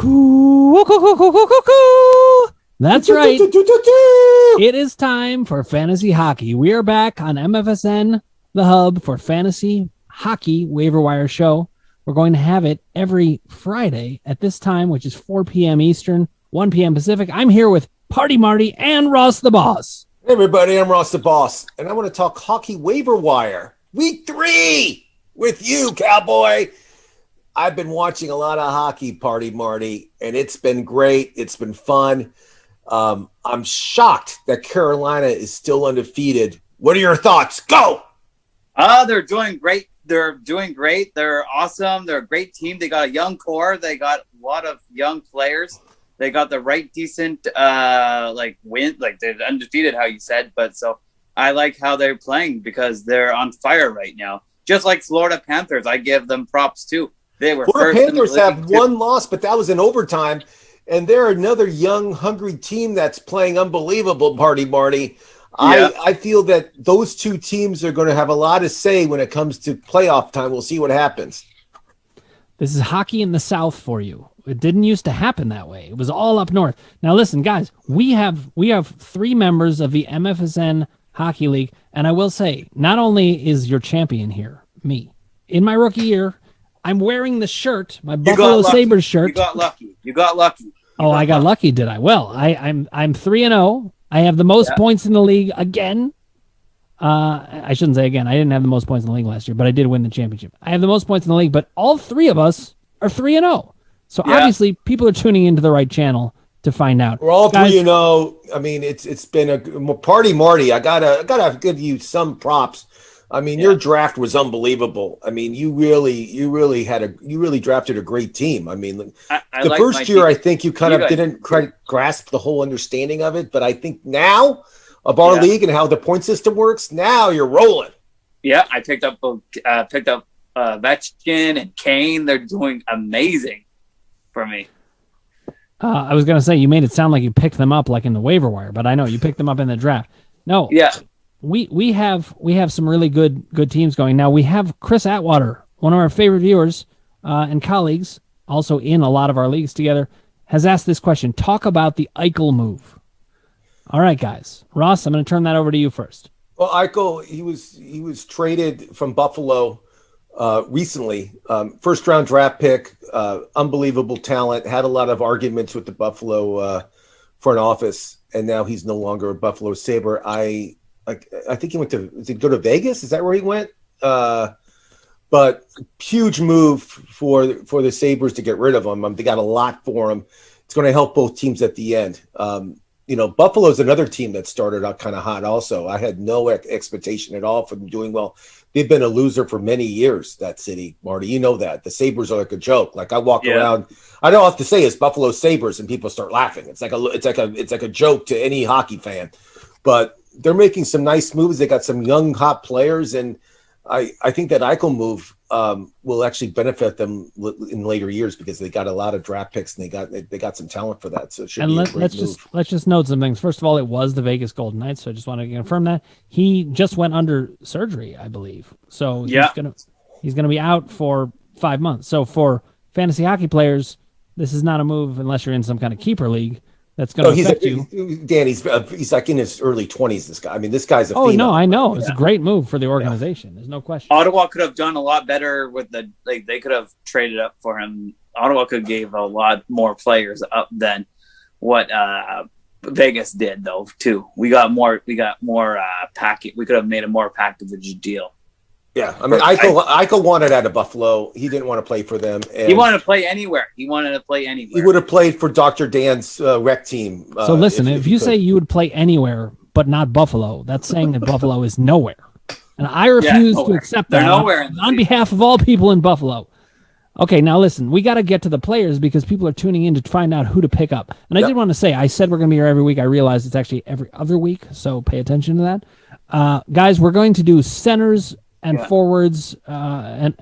Cuckoo. That's right. It is time for fantasy hockey. We are back on MFSN, the hub for fantasy hockey waiver wire show. We're going to have it every Friday at this time, which is 4 p.m. Eastern, 1 p.m. Pacific. I'm here with Party Marty and Ross the Boss. Hey, everybody. I'm Ross the Boss, and I want to talk hockey waiver wire. Week 3 with you, cowboy. I've been watching a lot of hockey, Party Marty, and it's been great. It's been fun. I'm shocked that Carolina is still undefeated. What are your thoughts? Go! They're doing great. They're doing great. They're awesome. They're a great team. They got a young core. They got a lot of young players. They got the right decent win. Like they're undefeated, how you said. But so I like how they're playing because they're on fire right now. Just like Florida Panthers, I give them props too. They were Florida first Panthers have one loss, but that was in overtime. And they're another young, hungry team that's playing unbelievable, Party Marty. Yeah. I feel that those two teams are going to have a lot to say when it comes to playoff time. We'll see what happens. This is hockey in the South for you. It didn't used to happen that way. It was all up north. Now, listen, guys, we have 3 members of the MFSN Hockey League, and I will say, not only is your champion here, me, in my rookie year, I'm wearing the shirt, my Buffalo Sabres shirt. You got lucky. I got lucky, did I? Well, I'm 3-0. I have the most points in the league again. I shouldn't say again. I didn't have the most points in the league last year, but I did win the championship. I have the most points in the league, but all 3 of us are 3-0. So obviously, people are tuning into the right channel to find out. We're all 3-0. I mean, it's been a Party Marty. I gotta give you some props. I mean, your draft was unbelievable. I mean, you really drafted a great team. I mean, the first year, I think you kind of didn't quite grasp the whole understanding of it, but I think now of our league and how the point system works, now you're rolling. Yeah, I picked up Vetchkin and Kane. They're doing amazing for me. I was going to say, you made it sound like you picked them up like in the waiver wire, but I know you picked them up in the draft. No. Yeah. We have some really good teams going. Now we have Chris Atwater, one of our favorite viewers and colleagues, also in a lot of our leagues together, has asked this question. Talk about the Ikeal move. All right, guys. Ross, I'm going to turn that over to you first. Well, Ikeal, he was traded from Buffalo recently. First round draft pick, unbelievable talent, had a lot of arguments with the Buffalo front office, and now he's no longer a Buffalo Sabre. I think he went to, did he go to Vegas? Is that where he went? But huge move for the Sabres to get rid of him. They got a lot for him. It's going to help both teams at the end. Buffalo's another team that started out kind of hot also. I had no expectation at all for them doing well. They've been a loser for many years, that city, Marty. You know that. The Sabres are like a joke. Like I walk around, I don't have to say it's Buffalo Sabres and people start laughing. It's like a joke to any hockey fan. But they're making some nice moves. They got some young, hot players, and I think that Ikeal move will actually benefit them in later years because they got a lot of draft picks and they got some talent for that. So it should be a great move. Let's just note some things. First of all, it was the Vegas Golden Knights, so I just want to confirm that he just went under surgery, I believe. So he's gonna be out for 5 months. So for fantasy hockey players, this is not a move unless you're in some kind of keeper league. That's going to affect you. Dan, he's like in his early 20s, this guy. I mean, this guy's a phenom. Oh, no, I know. It's a great move for the organization. There's no question. Ottawa could have done a lot better with they could have traded up for him. Ottawa could have gave a lot more players up than what Vegas did, though, too. We got more package. We could have made a more package deal. Yeah, I mean, Ikeal wanted out of Buffalo. He didn't want to play for them. And he wanted to play anywhere. He would have played for Dr. Dan's rec team. So listen, if you say you would play anywhere but not Buffalo, that's saying that Buffalo is nowhere. And I refuse to accept that on behalf of all people in Buffalo. Okay, now listen, we got to get to the players because people are tuning in to find out who to pick up. And I did want to say, I said we're going to be here every week. I realize it's actually every other week, so pay attention to that. Guys, we're going to do centers and forwards, and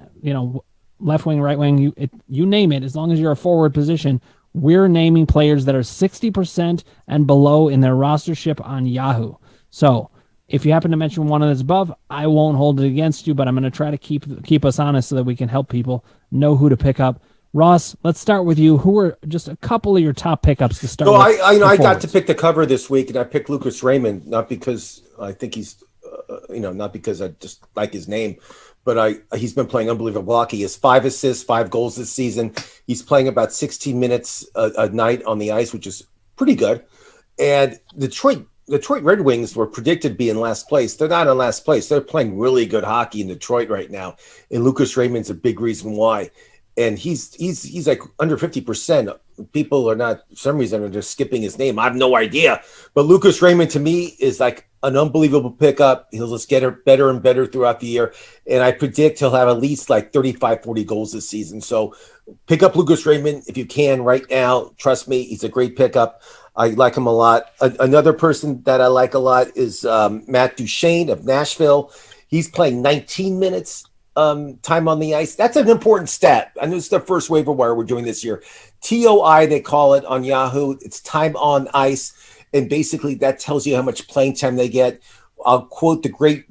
left wing, right wing, you name it. As long as you're a forward position, we're naming players that are 60% and below in their rostership on Yahoo. So if you happen to mention one that's above, I won't hold it against you, but I'm going to try to keep us honest so that we can help people know who to pick up. Ross, let's start with you. Who are just a couple of your top pickups to start So with? I got to pick the cover this week, and I picked Lucas Raymond, not because I think he's, not because I just like his name, but he's been playing unbelievable hockey. He has 5 assists, 5 goals this season. He's playing about 16 minutes a night on the ice, which is pretty good. And Detroit Red Wings were predicted to be in last place. They're not in last place. They're playing really good hockey in Detroit right now, and Lucas Raymond's a big reason why. And he's like under 50%. People are not, for some reason, are just skipping his name. I have no idea. But Lucas Raymond, to me, is like an unbelievable pickup. He'll just get better and better throughout the year. And I predict he'll have at least like 35, 40 goals this season. So pick up Lucas Raymond if you can right now. Trust me, he's a great pickup. I like him a lot. Another person that I like a lot is Matt Duchene of Nashville. He's playing 19 minutes time on the ice. That's an important stat. I know it's the first waiver wire we're doing this year. TOI, they call it on Yahoo. It's time on ice, and basically that tells you how much playing time they get. I'll quote the great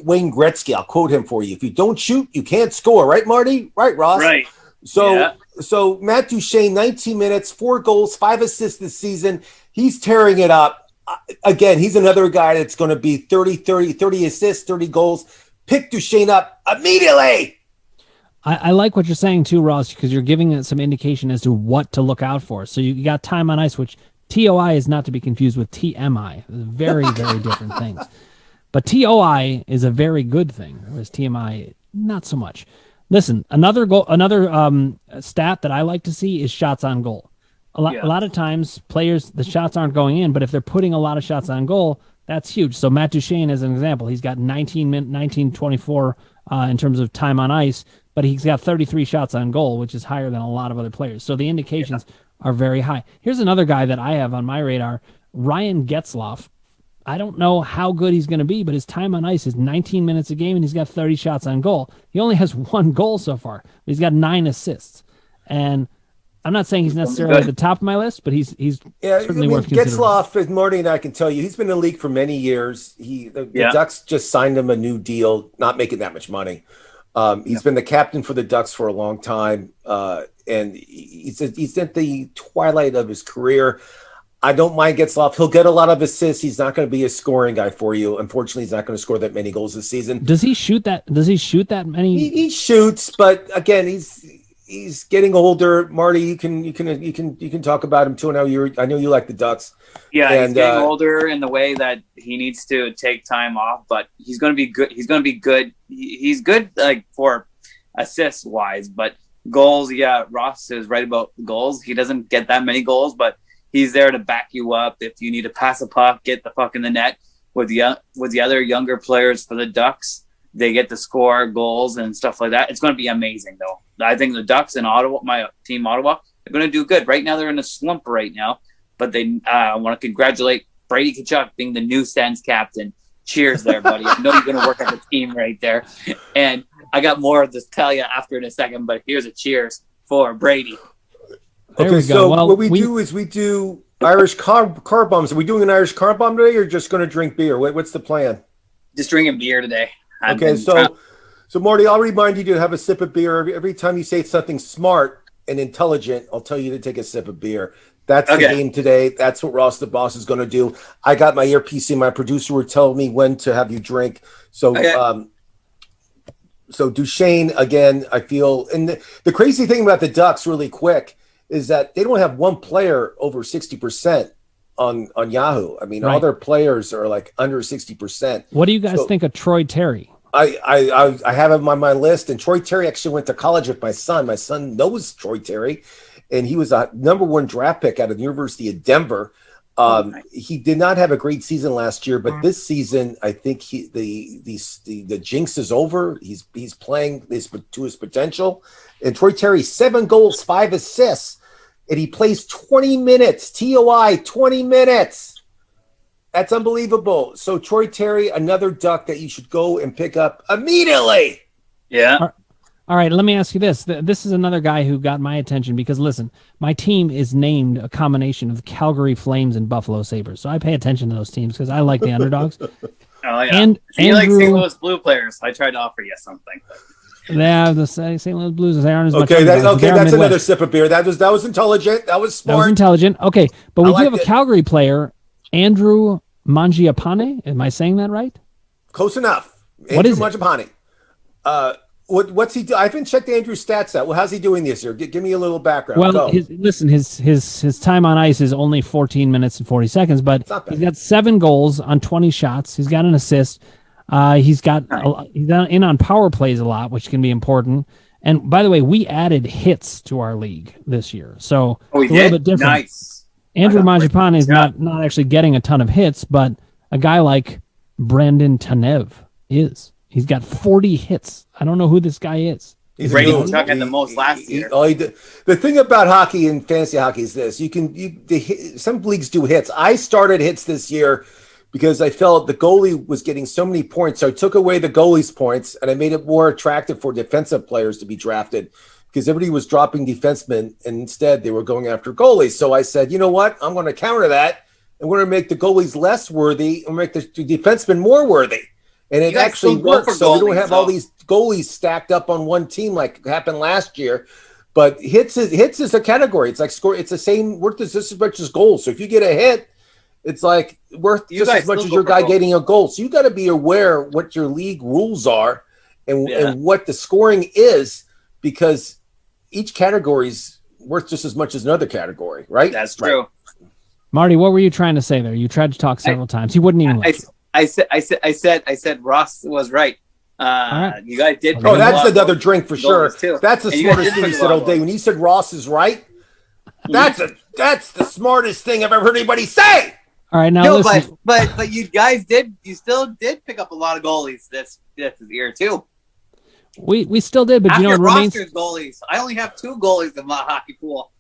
Wayne Gretzky. I'll quote him for you. If you don't shoot, you can't score. Right, Marty? Right, Ross? Right. So Matt Duchene, 19 minutes, 4 goals, 5 assists this season. He's tearing it up. Again, he's another guy that's going to be 30 assists, 30 goals. Pick Duchene up immediately. I like what you're saying too, Ross, because you're giving it some indication as to what to look out for. So you got time on ice, which TOI is not to be confused with TMI. Very, very different things. But TOI is a very good thing, whereas TMI, not so much. Listen, another stat that I like to see is shots on goal. A lot of times players, the shots aren't going in, but if they're putting a lot of shots on goal, that's huge. So Matt Duchene, as an example, he's got 19-24 in terms of time on ice, but he's got 33 shots on goal, which is higher than a lot of other players. So the indications are very high. Here's another guy that I have on my radar, Ryan Getzlaf. I don't know how good he's going to be, but his time on ice is 19 minutes a game, and he's got 30 shots on goal. He only has 1 goal so far, but he's got 9 assists. And I'm not saying he's necessarily at the top of my list, but he's certainly worth considering. Getzlaf, as Marty and I can tell you, he's been in the league for many years. The Ducks just signed him a new deal, not making that much money. He's been the captain for the Ducks for a long time, and he's at the twilight of his career. I don't mind Getzlaf. He'll get a lot of assists. He's not going to be a scoring guy for you. Unfortunately, he's not going to score that many goals this season. Does he shoot that many? He shoots, but again, he's getting older. Marty, you can talk about him too. I know you like the Ducks. Yeah, and he's getting older in the way that he needs to take time off, but he's going to be good. He's going to be good. He's good like for assists wise, but goals. Yeah, Ross is right about goals. He doesn't get that many goals, but he's there to back you up. If you need to pass a puck, get the puck in the net. With the other younger players for the Ducks, they get to score goals and stuff like that. It's going to be amazing, though. I think the Ducks in Ottawa, my team Ottawa, they're going to do good. Right now, they're in a slump right now, but they want to congratulate Brady Tkachuk being the new Sens captain. Cheers there, buddy. I know you're going to work on the team right there. And I got more to tell you after in a second, but here's a cheers for Brady. Okay, so what we do is we do Irish car bombs. Are we doing an Irish car bomb today, or just going to drink beer? What's the plan? Just drinking beer today. Okay, so Marty, I'll remind you to have a sip of beer every time you say something smart and intelligent. I'll tell you to take a sip of beer. That's the game today. That's what Ross the Boss is going to do. I got my earpiece in. My producer would tell me when to have you drink. So, so Duchene again. I feel, and the crazy thing about the Ducks, really quick, is that they don't have one player over 60% on Yahoo. I mean, all their players are like under 60%. What do you guys think of Troy Terry? I have him on my list, and Troy Terry actually went to college with my son. My son knows Troy Terry, and he was a #1 draft pick out of the University of Denver. He did not have a great season last year, but this season, I think the jinx is over. He's playing to his potential. And Troy Terry, 7 goals, 5 assists. And he plays 20 minutes, TOI, 20 minutes. That's unbelievable. So Troy Terry, another Duck that you should go and pick up immediately. Yeah. All right, let me ask you this. This is another guy who got my attention because, listen, my team is named a combination of Calgary Flames and Buffalo Sabres. So I pay attention to those teams because I like the underdogs. Oh, yeah. And you like St. Louis Blue players. I tried to offer you something. They have the St. Louis Blues. They aren't as much. Okay, that's another sip of beer. That was intelligent. That was smart. That was intelligent. Okay, but we do have a Calgary player, Andrew Mangiapane. Am I saying that right? Close enough. What is Mangiapane? What's he do? I haven't checked Andrew's stats out. Well, how's he doing this year? Give me a little background. Well, his time on ice is only 14 minutes and 40 seconds, but he's got 7 goals on 20 shots. He's got an assist. He's in on power plays a lot, which can be important. And by the way, we added hits to our league this year, so a little bit different. Nice. Andrew Mangiapane is not actually getting a ton of hits, but a guy like Brandon Tanev is. He's got 40 hits. I don't know who this guy is. He's rating Chuck at the most last year. The thing about hockey and fantasy hockey is this: some leagues do hits. I started hits this year because I felt the goalie was getting so many points. So I took away the goalie's points and I made it more attractive for defensive players to be drafted because everybody was dropping defensemen and instead they were going after goalies. So I said, you know what? I'm going to counter that and we're going to make the goalies less worthy and make the defensemen more worthy. And it actually works. So we don't have all these goalies stacked up on one team like happened last year. But hits is a category. It's like score. It's the same worth just as much as goals. So if you get a hit, it's like worth just as much as your guy getting a goal. So you got to be aware what your league rules are and what the scoring is, because each category is worth just as much as another category, right? That's true. Right. Marty, what were you trying to say there? You tried to talk several times. He wouldn't even listen. I said Ross was right. Right. You guys did. Oh, that's another drink for sure. That's the smartest thing you said all day. When you said Ross is right, that's the smartest thing I've ever heard anybody say. All right, now listen. But you guys still did pick up a lot of goalies this year too. We still did, but After it remains goalies. I only have 2 goalies in my hockey pool.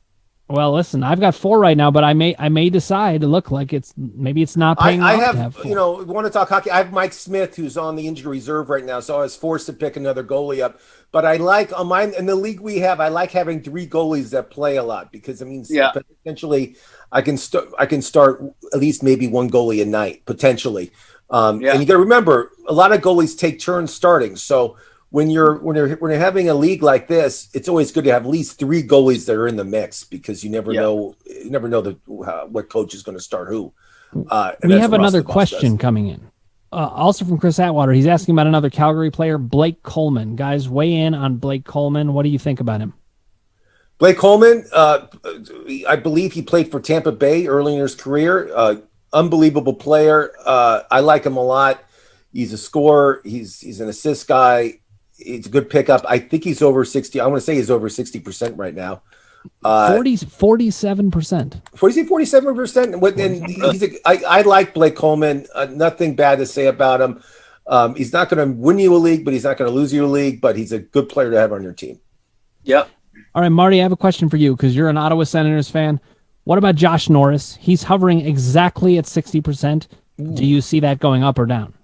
Well, listen, I've got 4 right now, but I may decide to look like it's not paying off. I have we want to talk hockey. I have Mike Smith, who's on the injury reserve right now, so I was forced to pick another goalie up. But I like on mine in the league we have. I like having 3 goalies that play a lot because it means potentially I can start at least maybe 1 goalie a night potentially. And you got to remember, a lot of goalies take turns starting, so. When you're having a league like this, it's always good to have at least 3 goalies that are in the mix because you never know what coach is going to start who. We have another question coming in, also from Chris Atwater. He's asking about another Calgary player, Blake Coleman. Guys, weigh in on Blake Coleman. What do you think about him? Blake Coleman, I believe he played for Tampa Bay early in his career. Unbelievable player. I like him a lot. He's a scorer. He's an assist guy. It's a good pickup. I think he's over 60. I want to say he's over 60% right now. 47%. 47%. I like Blake Coleman. Nothing bad to say about him. He's not going to win you a league, but he's not going to lose you a league. But he's a good player to have on your team. Yep. All right, Marty, I have a question for you because you're an Ottawa Senators fan. What about Josh Norris? He's hovering exactly at 60%. Do you see that going up or down?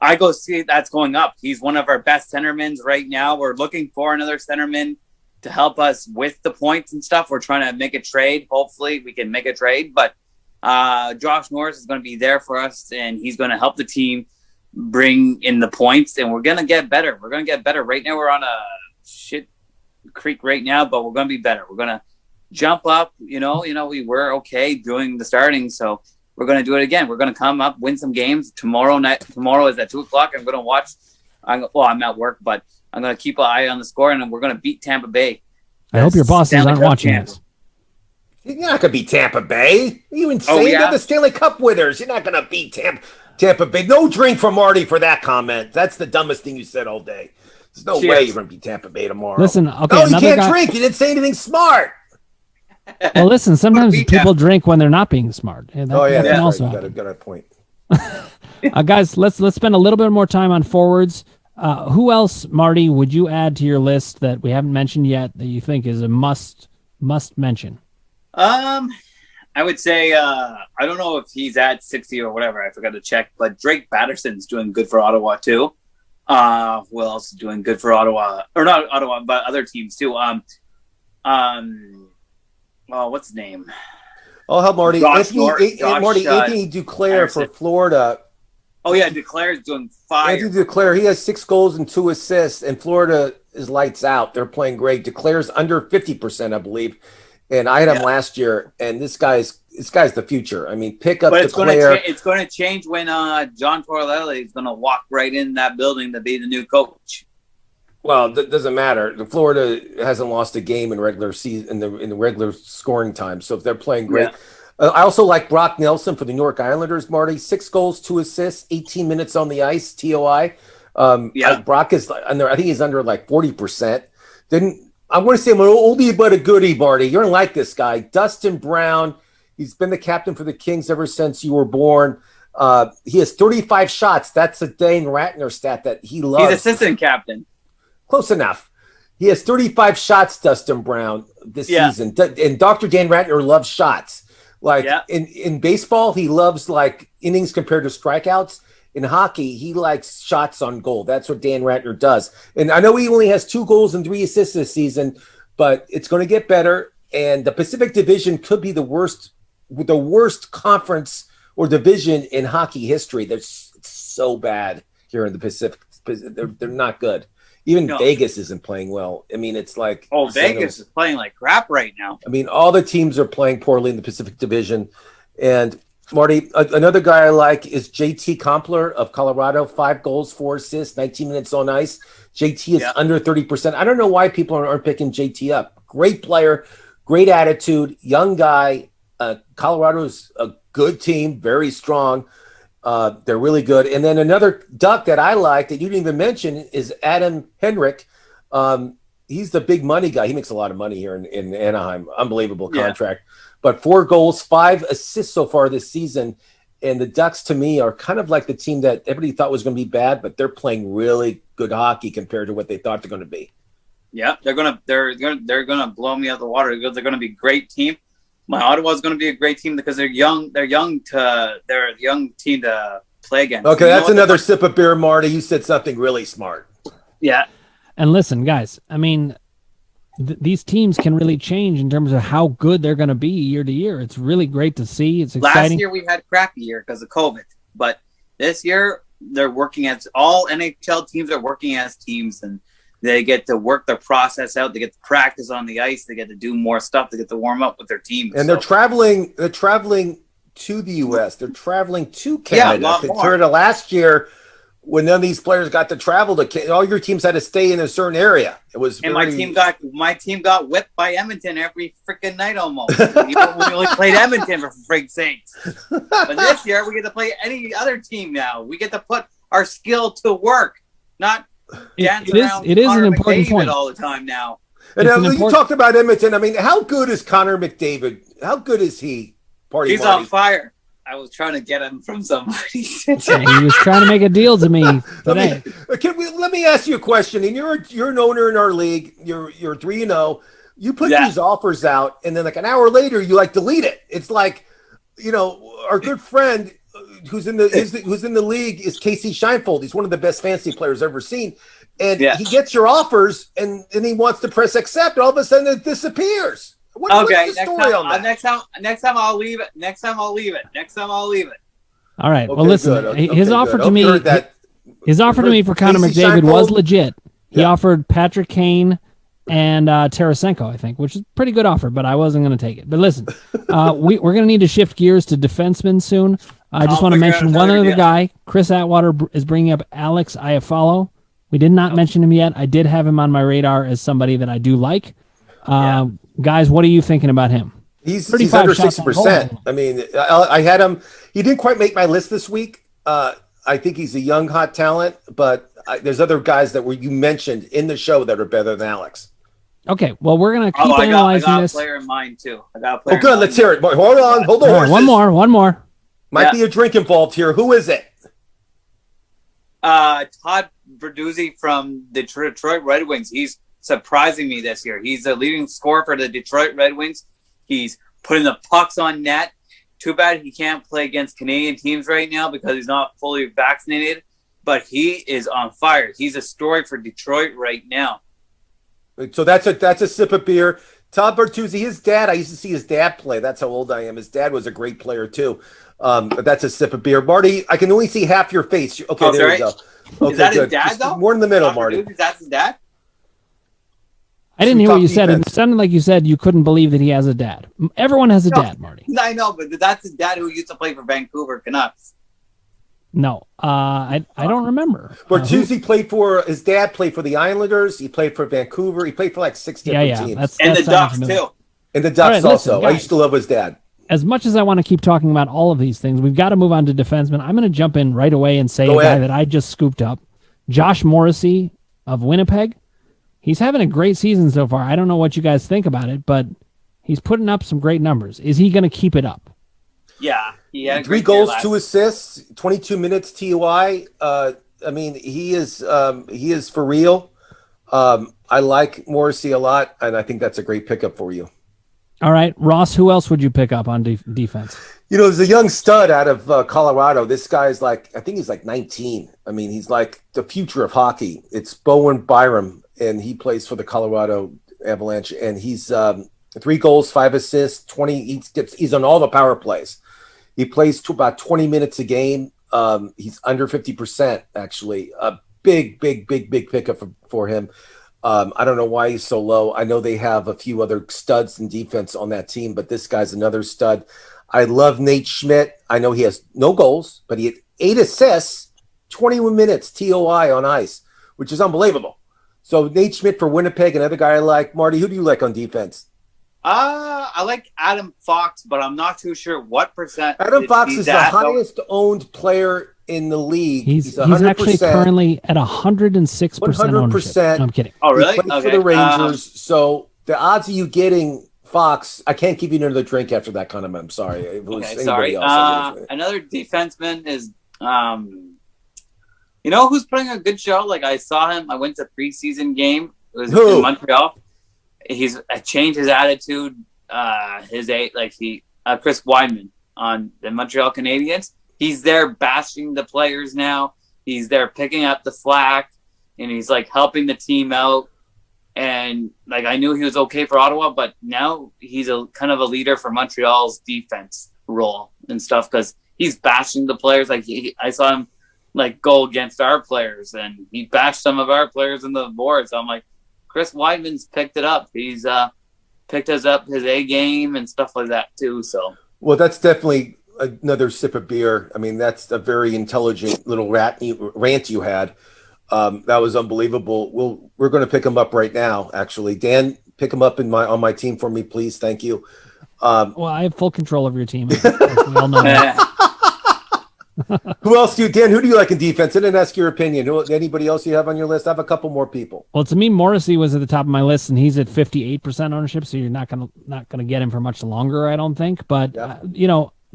I go see that's going up. He's one of our best centermen right now. We're looking for another centerman to help us with the points and stuff. We're trying to make a trade. Hopefully we can make a trade, but Josh Norris is going to be there for us and he's going to help the team bring in the points and we're going to get better. We're going to get better. Right now we're on a shit creek right now, but we're going to be better. We're going to jump up. We were okay doing the starting. So we're going to do it again. We're going to come up, win some games tomorrow night. Tomorrow is at 2:00. I'm going to watch. I'm at work, but I'm going to keep an eye on the score, and we're going to beat Tampa Bay. I hope your bosses aren't watching this. You're not going to beat Tampa Bay. Are you insane? They're the Stanley Cup winners. You're not going to beat Tampa Bay. No drink for Marty for that comment. That's the dumbest thing you said all day. There's no way you're going to beat Tampa Bay tomorrow. Listen, okay. No, you can't drink. You didn't say anything smart. Well, listen, sometimes people drink when they're not being smart. That's also right. You got a point. Guys, let's spend a little bit more time on forwards. Who else, Marty, would you add to your list that we haven't mentioned yet that you think is a must mention? I would say I don't know if he's at 60 or whatever. I forgot to check, but Drake Batterson's doing good for Ottawa too. Who else is doing good for Ottawa? Or not Ottawa, but other teams too. What's his name? Oh, how Marty. Anthony Duclair for Florida. Oh, yeah, Duclair is doing fire. Anthony Duclair, he has 6 goals and 2 assists, and Florida is lights out. They're playing great. Declare's under 50%, I believe. And I had him last year, and this guy's the future. I mean, pick up Declare. It's going to change when John Tortorella is going to walk right in that building to be the new coach. Well, it doesn't matter. The Florida hasn't lost a game in regular season in the regular scoring time. So if they're playing great, I also like Brock Nelson for the New York Islanders. Marty, 6 goals, 2 assists, 18 minutes on the ice. TOI. Brock is under. I think he's under like 40%. I want to say I'm an oldie but a goodie, Marty. You're gonna like this guy, Dustin Brown. He's been the captain for the Kings ever since you were born. He has 35 shots. That's a Dane Ratner stat that he loves. He's assistant captain. Close enough. He has 35 shots, Dustin Brown, this season. And Dr. Dan Ratner loves shots. Like in baseball, he loves like innings compared to strikeouts. In hockey, he likes shots on goal. That's what Dan Ratner does. And I know he only has 2 goals and 3 assists this season, but it's going to get better. And the Pacific Division could be the worst conference or division in hockey history. It's so bad here in the Pacific. They're not good. Even Vegas isn't playing well. I mean, it's like Vegas is playing like crap right now. I mean, all the teams are playing poorly in the Pacific Division. And Marty, another guy I like is JT Kompler of Colorado. 5 goals, 4 assists, 19 minutes on ice. JT is under 30%. I don't know why people aren't picking JT up. Great player, great attitude, young guy. Colorado's a good team, very strong. They're really good. And then another Duck that I like that you didn't even mention is Adam Henrik. He's the big money guy. He makes a lot of money here in Anaheim. Unbelievable contract. But 4 goals, 5 assists so far this season. And the Ducks, to me, are kind of like the team that everybody thought was going to be bad, but they're playing really good hockey compared to what they thought they're going to be. Yeah, they're gonna blow me out of the water. They're going to be a great team. My Ottawa's going to be a great team because they're young. They're a young team to play against. Okay, that's another sip of beer, Marty. You said something really smart. Yeah. And listen, guys, I mean, these teams can really change in terms of how good they're going to be year to year. It's really great to see. It's exciting. Last year we had a crappy year because of COVID, but this year they're working as all NHL teams are working as teams, and they get to work their process out. They get to practice on the ice. They get to do more stuff. They get to warm up with their team. And they're traveling. They're traveling to the U.S. They're traveling to Canada. Yeah, compared to last year, when none of these players got to travel to Canada, all your teams had to stay in a certain area. It was. And my team got whipped by Edmonton every freaking night almost. We only played Edmonton for freak's sakes. But this year we get to play any other team now. We get to put our skill to work, not. It is an important point all the time now. And now, you talked about Edmonton. I mean, how good is Connor McDavid? How good is he? He's on fire. I was trying to get him from somebody. He was trying to make a deal to me today. Let me ask you a question. And you're an owner in our league. You're 3-0. You put these offers out, and then like an hour later, you like delete it. It's like, our good friend who's in the league is Casey Scheinfeld. He's one of the best fantasy players I've ever seen. And he gets your offers and he wants to press accept. All of a sudden it disappears. What's the story on that? Next time I'll leave it. All right. Well, listen, his offer to me for Connor McDavid was legit. He offered Patrick Kane and Tarasenko, I think, which is a pretty good offer, but I wasn't going to take it. But listen, we're going to need to shift gears to defensemen soon. I just want to mention one other guy. Chris Atwater is bringing up Alex Iafallo. We did not mention him yet. I did have him on my radar as somebody that I do like. Guys, what are you thinking about him? He's under 6%. I mean, I had him. He didn't quite make my list this week. I think he's a young, hot talent, but there's other guys that you mentioned in the show that are better than Alex. Okay, well, we're going to keep analyzing this. I got a player in mind, too. Good. Let's hear it. Hold on. One more. Might be a drink involved here. Who is it? Todd Bertuzzi from the Detroit Red Wings. He's surprising me this year. He's the leading scorer for the Detroit Red Wings. He's putting the pucks on net. Too bad he can't play against Canadian teams right now because he's not fully vaccinated. But he is on fire. He's a story for Detroit right now. So that's a sip of beer. Todd Bertuzzi, his dad, I used to see his dad play. That's how old I am. His dad was a great player, too. But that's a sip of beer. Marty, I can only see half your face. Okay, there you go. Okay, is that his dad, though? More in the middle, Marty. Is that his dad? I didn't hear what you said. It sounded like you said you couldn't believe that he has a dad. Everyone has a dad, Marty. I know, but that's his dad who used to play for Vancouver Canucks. No, I don't remember. Bertuzzi played for, his dad played for the Islanders. He played for Vancouver. He played for like 6 different teams. And the Ducks, too. And the Ducks also. Listen, guys, I used to love his dad. As much as I want to keep talking about all of these things, we've got to move on to defensemen. I'm going to jump in right away and say guy that I just scooped up, Josh Morrissey of Winnipeg. He's having a great season so far. I don't know what you guys think about it, but he's putting up some great numbers. Is he going to keep it up? Yeah. He had 3 goals, 2 assists, 22 minutes TOI. I mean, he is for real. I like Morrissey a lot, and I think that's a great pickup for you. All right, Ross, who else would you pick up on defense? There's a young stud out of Colorado. This guy's I think he's 19. I mean, he's like the future of hockey. It's Bowen Byram, and he plays for the Colorado Avalanche, and he's 3 goals, 5 assists, 20. He's on all the power plays. He plays to about 20 minutes a game. He's under 50%, actually. A big pickup for him. I don't know why he's so low. I know they have a few other studs in defense on that team, but this guy's another stud. I love Nate Schmidt. I know he has no goals, but he had 8 assists, 21 minutes TOI on ice, which is unbelievable. So Nate Schmidt for Winnipeg, another guy I like. Marty, who do you like on defense? I like Adam Fox, but I'm not too sure what percent. Adam Fox is the highest owned player in the league. He's actually currently at 106%. 100%. No, I'm kidding. Oh, really? He plays for the Rangers. So the odds of you getting Fox, I can't give you another drink after that comment. I'm sorry. If it was anybody else, another defenseman is, who's putting a good show? Like I saw him. I went to a preseason game. It was in Montreal. He's changed his attitude. Chris Weidman on the Montreal Canadiens. He's there bashing the players now. He's there picking up the slack, and he's helping the team out. And I knew he was okay for Ottawa, but now he's a kind of a leader for Montreal's defense role and stuff because he's bashing the players. I saw him go against our players, and he bashed some of our players in the boards. So I'm like, Chris Weidman's picked it up. He's picked up his A game and stuff like that too. So, well, that's definitely another sip of beer. I mean, that's a very intelligent little rant you had. That was unbelievable. We're going to pick him up right now. Actually, Dan, pick him up on my team for me, please. Thank you. Well, I have full control of your team. We all know that. Who else Dan, who do you like in defense? I didn't ask your opinion. Anybody else you have on your list? I have a couple more people. Well, to me, Morrissey was at the top of my list, and he's at 58% ownership, so you're not gonna get him for much longer, I don't think. But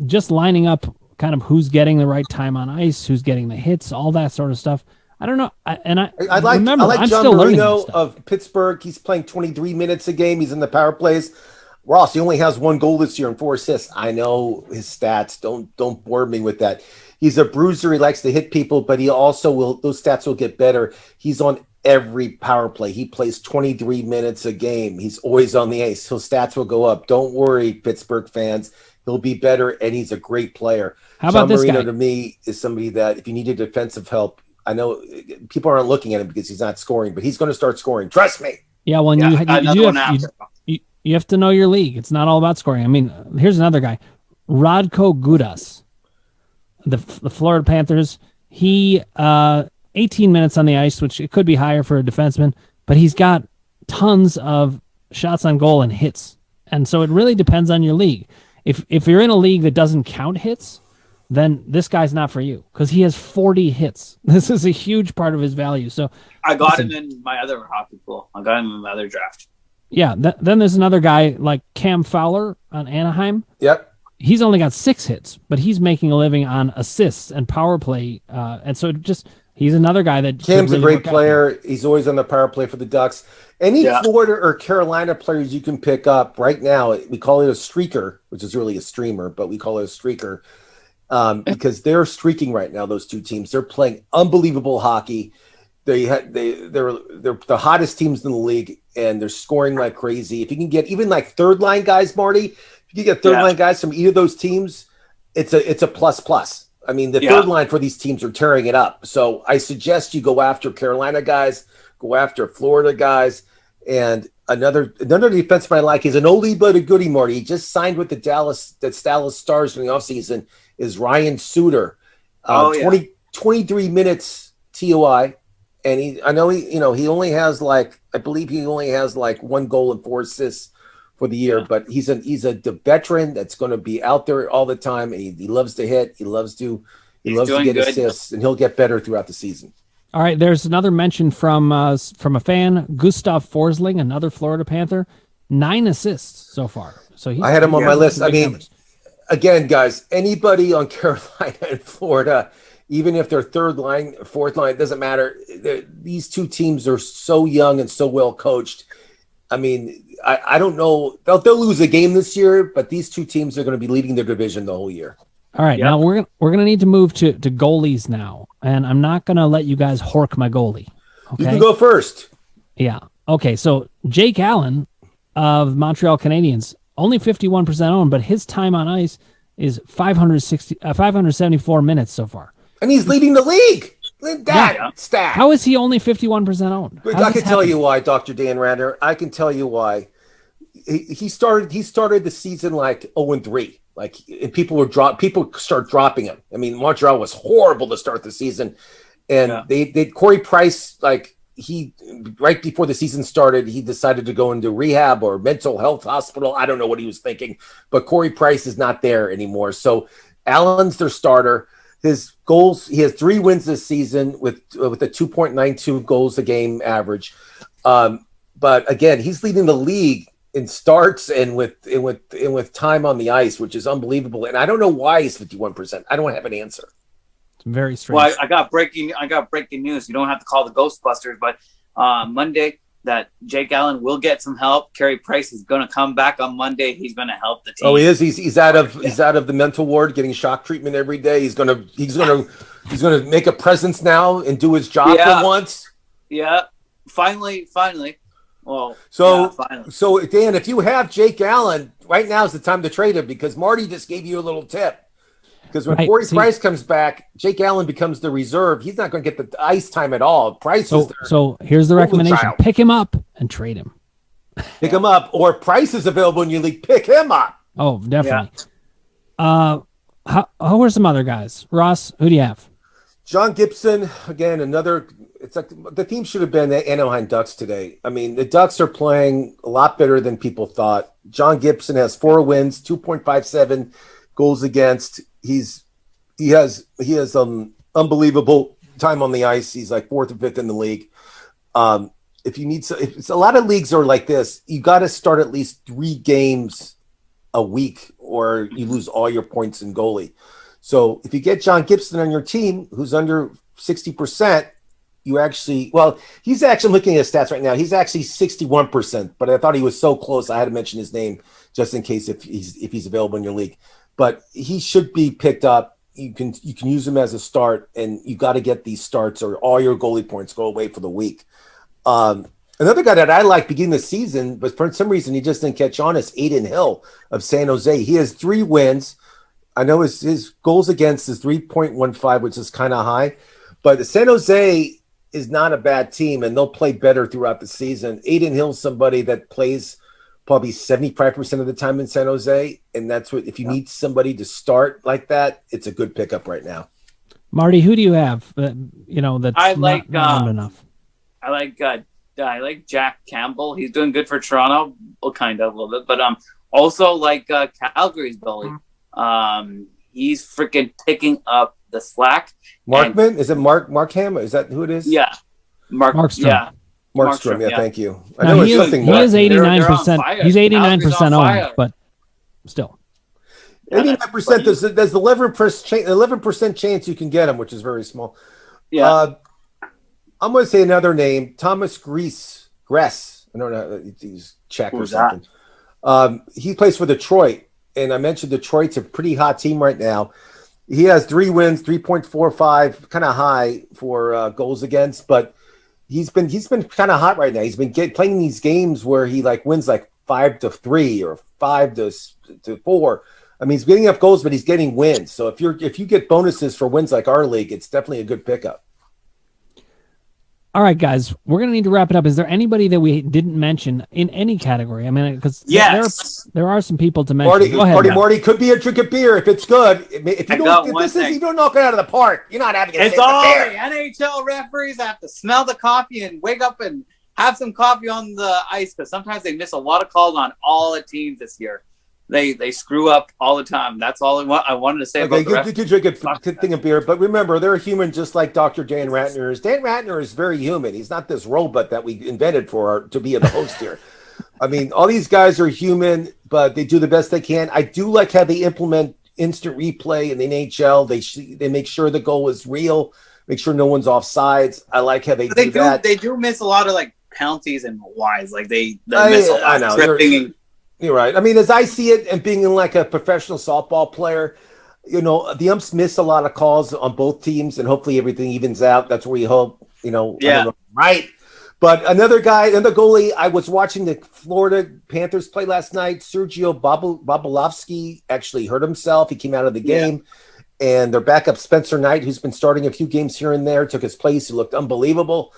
just lining up kind of who's getting the right time on ice, who's getting the hits, all that sort of stuff. I don't know. I like John Marino of Pittsburgh. He's playing 23 minutes a game. He's in the power plays. Ross, he only has 1 goal this year and 4 assists. I know his stats. Don't bore me with that. He's a bruiser. He likes to hit people, but he also will. Those stats will get better. He's on every power play. He plays 23 minutes a game. He's always on the ice. His stats will go up. Don't worry, Pittsburgh fans. He'll be better, and he's a great player. How about this Marino, guy? To me, is somebody that if you needed defensive help, I know people aren't looking at him because he's not scoring, but he's going to start scoring. Trust me. Yeah, well, you have to know your league. It's not all about scoring. I mean, here's another guy, Radko Gudas, the Florida Panthers. He 18 minutes on the ice, which it could be higher for a defenseman, but he's got tons of shots on goal and hits. And so it really depends on your league. If you're in a league that doesn't count hits, then this guy's not for you because he has 40 hits. This is a huge part of his value. So I got him in my other hockey pool. I got him in my other draft. Yeah. Then there's another guy like Cam Fowler on Anaheim. Yep. He's only got 6 hits, but he's making a living on assists and power play. And so he's another guy that Cam's really a great player. He's always on the power play for the Ducks. Any Florida or Carolina players you can pick up right now, we call it a streaker, which is really a streamer, but we call it a streaker because they're streaking right now. Those two teams, they're playing unbelievable hockey. They're the hottest teams in the league, and they're scoring like crazy. If you can get even like third line guys, Marty, if you get third line guys from either of those teams, it's a plus. I mean, the third line for these teams are tearing it up. So I suggest you go after Carolina guys, go after Florida guys, And another defenseman I like is an oldie but a goodie, Marty. He just signed with the Dallas Stars during the offseason, is Ryan Suter. 23 minutes TOI. And he only has I believe he only has 1 goal and 4 assists for the year, but he's a veteran that's going to be out there all the time. And he loves to hit. He loves to get assists, and he'll get better throughout the season. All right, there's another mention from a fan, Gustav Forsling, another Florida Panther, 9 assists so far. So I had him on my list. I mean, again, guys, anybody on Carolina and Florida, even if they're third line, fourth line, it doesn't matter. These two teams are so young and so well coached. I mean, I don't know. They'll lose a game this year, but these two teams are going to be leading their division the whole year. All right, now we're gonna need to move to goalies now, and I'm not gonna let you guys hork my goalie. Okay? You can go first. Yeah. Okay. So Jake Allen of Montreal Canadiens, only 51% owned, but his time on ice is 574 minutes so far, and he's leading the league. Stat. How is he only 51% owned? I can tell you why, Dr. Dan Ratner. I can tell you why. He started the season 0-3. And people start dropping him. I mean, Montreal was horrible to start the season, and they Corey Price, he right before the season started, he decided to go into rehab or mental health hospital. I don't know what he was thinking, but Corey Price is not there anymore. So Allen's their starter. His goals, he has 3 wins this season with a 2.92 goals a game average. But again, he's leading the league in starts and with time on the ice, which is unbelievable. And I don't know why he's 51%. I don't have an answer. It's very strange. Well, I got breaking news. You don't have to call the Ghostbusters, but Monday that Jake Allen will get some help. Carey Price is going to come back on Monday. He's going to help the team. Oh, he is. He's out of the mental ward, getting shock treatment every day. He's going to make a presence now and do his job for once. Yeah. Finally. Well, so Dan, if you have Jake Allen, right now is the time to trade him, because Marty just gave you a little tip. Because when Corey Price comes back, Jake Allen becomes the reserve. He's not going to get the ice time at all. Price is there. So here's the recommendation: pick him up and trade him. Pick him up, or Price is available in your league. Pick him up. Oh, definitely. Yeah. Who are some other guys? Ross, who do you have? John Gibson, again, another. It's like the team should have been the Anaheim Ducks today. I mean, the Ducks are playing a lot better than people thought. John Gibson has 4 wins, 2.57 goals against. He has unbelievable time on the ice. He's 4th or 5th in the league. If it's a lot of leagues are like this, you got to start at least 3 games a week, or you lose all your points in goalie. So if you get John Gibson on your team, who's under 60%, he's actually looking at his stats right now. He's actually 61%, but I thought he was so close, I had to mention his name just in case if he's available in your league. But he should be picked up. You can use him as a start, and you got to get these starts, or all your goalie points go away for the week. Another guy that I like beginning the season, but for some reason he just didn't catch on, is Adin Hill of San Jose. He has 3 wins. I know his goals against is 3.15, which is kind of high, but San Jose is not a bad team, and they'll play better throughout the season. Adin Hill's somebody that plays probably 75% of the time in San Jose, and that's what, if you need somebody to start like that, it's a good pickup right now. Marty, who do you have? That's not enough. I like Jack Campbell. He's doing good for Toronto, a little bit, but also Calgary's goalie. He's freaking picking up the slack. Markman? Is it Markham? Is that who it is? Yeah. Markstrom. Yeah. Markstrom, yeah, thank you. I know it's something. He is 89%. He's 89% owned, but still. 89%. There's the 11% chance you can get him, which is very small. Yeah. I'm going to say another name, Thomas Gress. I don't know, he's Czech or something. He plays for Detroit, and I mentioned Detroit's a pretty hot team right now. He has 3 wins, 3.45, kind of high for goals against, but he's been kind of hot right now. He's been playing these games where he wins 5-3 or 5-4. I mean, he's getting enough goals, but he's getting wins. So if you get bonuses for wins like our league, it's definitely a good pickup. All right, guys, we're going to need to wrap it up. Is there anybody that we didn't mention in any category? I mean, because there are some people to mention. Marty, could be a drink of beer if it's good. If you don't knock it out of the park, you're not having a It's all the NHL referees have to smell the coffee and wake up and have some coffee on the ice, because sometimes they miss a lot of calls on all the teams this year. They screw up all the time. That's all I wanted to say about the referees. You drink a thing of beer, but remember, they're human just like Dr. Dan Ratner is. Dan Ratner is very human. He's not this robot that we invented to be the host here. I mean, all these guys are human, but they do the best they can. I do like how they implement instant replay in the NHL. They make sure the goal is real, make sure no one's offsides. I like how they do that. They do miss a lot of like penalties and wise. Like they miss a lot of tripping. You're right. I mean, as I see it, and being like a professional softball player, the umps miss a lot of calls on both teams, and hopefully everything evens out. That's what we hope. Yeah. Right. But another goalie, I was watching the Florida Panthers play last night. Sergio Bobrovsky actually hurt himself. He came out of the game. And their backup, Spencer Knight, who's been starting a few games here and there, took his place. He looked unbelievable.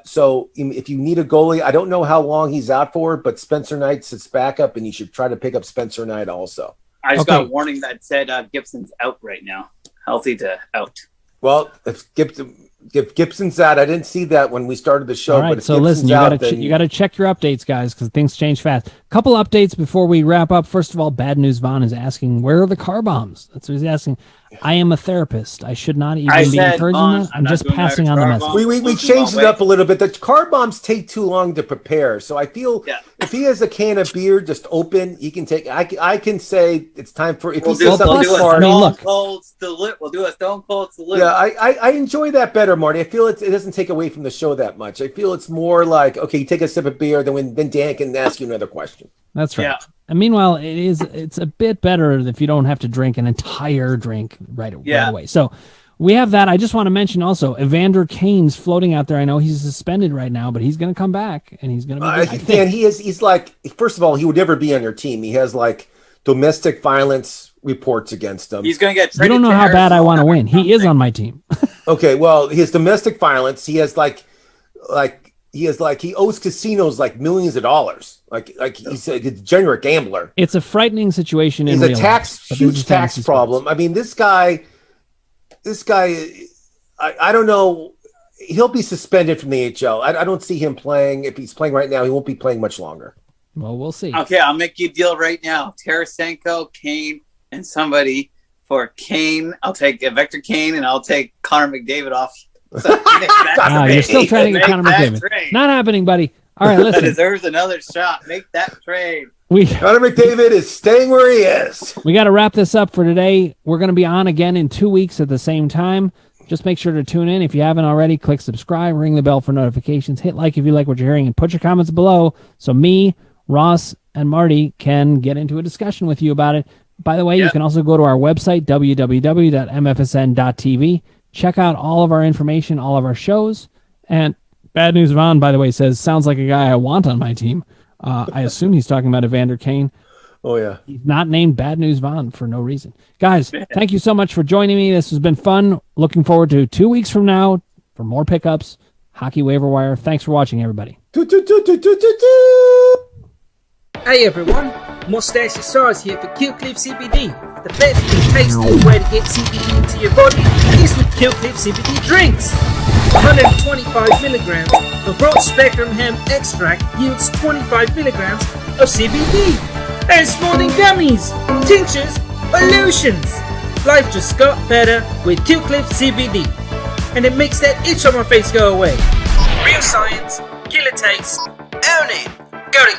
So if you need a goalie, I don't know how long he's out for, but Spencer Knight's his backup, and you should try to pick up Spencer Knight also. I just got a warning that said Gibson's out right now. Healthy to out. Well, if Gibson's out, I didn't see that when we started the show. All right, so listen, you got to check your updates, guys, because things change fast. Couple updates before we wrap up. First of all, Bad News Vaughn is asking, where are the car bombs? That's what he's asking. I am a therapist. I should not even be encouraging that. I'm just passing on the message. We changed it up a little bit. The car bombs take too long to prepare. So I feel if he has a can of beer just open, he can take. I can say it's time for. If he says something smart, we'll do a Stone Cold salute. Yeah, I enjoy that better, Marty. I feel it doesn't take away from the show that much. I feel it's more like, okay, you take a sip of beer, then Dan can ask you another question. That's right. Yeah. And meanwhile, it's a bit better if you don't have to drink an entire drink right away. So we have that. I just want to mention also, Evander Kane's floating out there. I know he's suspended right now, but he's going to come back, and he's going to be Dan, he's like, first of all, he would never be on your team. He has like domestic violence reports against him. He's going to get traded. You don't know how bad I want to win. He is on my team. Okay, well, his domestic violence, he has he owes casinos like millions of dollars. Like he's a degenerate gambler. It's a frightening situation. He's a huge tax problem. I mean, this guy, I don't know. He'll be suspended from the NHL. I don't see him playing. If he's playing right now, he won't be playing much longer. Well, we'll see. Okay, I'll make you a deal right now. Tarasenko, Kane, and somebody. For Kane, I'll take Victor Kane, and I'll take Connor McDavid off. So, you're still trying to get Connor McDavid. Trade. Not happening, buddy. All right, listen. Deserves another shot. Make that trade. Connor McDavid is staying where he is. We got to wrap this up for today. We're going to be on again in 2 weeks at the same time. Just make sure to tune in. If you haven't already, click subscribe, ring the bell for notifications, hit like if you like what you're hearing, and put your comments below so me, Ross, and Marty can get into a discussion with you about it. By the way, you can also go to our website, www.mfsn.tv. Check out all of our information, all of our shows. And Bad News Vaughn, by the way, says, sounds like a guy I want on my team. I assume he's talking about Evander Kane. Oh, yeah. He's not named Bad News Vaughn for no reason. Guys, thank you so much for joining me. This has been fun. Looking forward to 2 weeks from now for more pickups. Hockey Waiver Wire. Thanks for watching, everybody. Hey, everyone. Mustache Sauce here for Ikeal CBD. The best and tastiest way to get CBD into your body is with Ikeal CBD drinks. 125 milligrams of broad spectrum hemp extract yields 25 milligrams of CBD. And it's more than gummies, tinctures, or lotions. Life just got better with Ikeal CBD. And it makes that itch on my face go away. Real science, killer taste, own it. Go to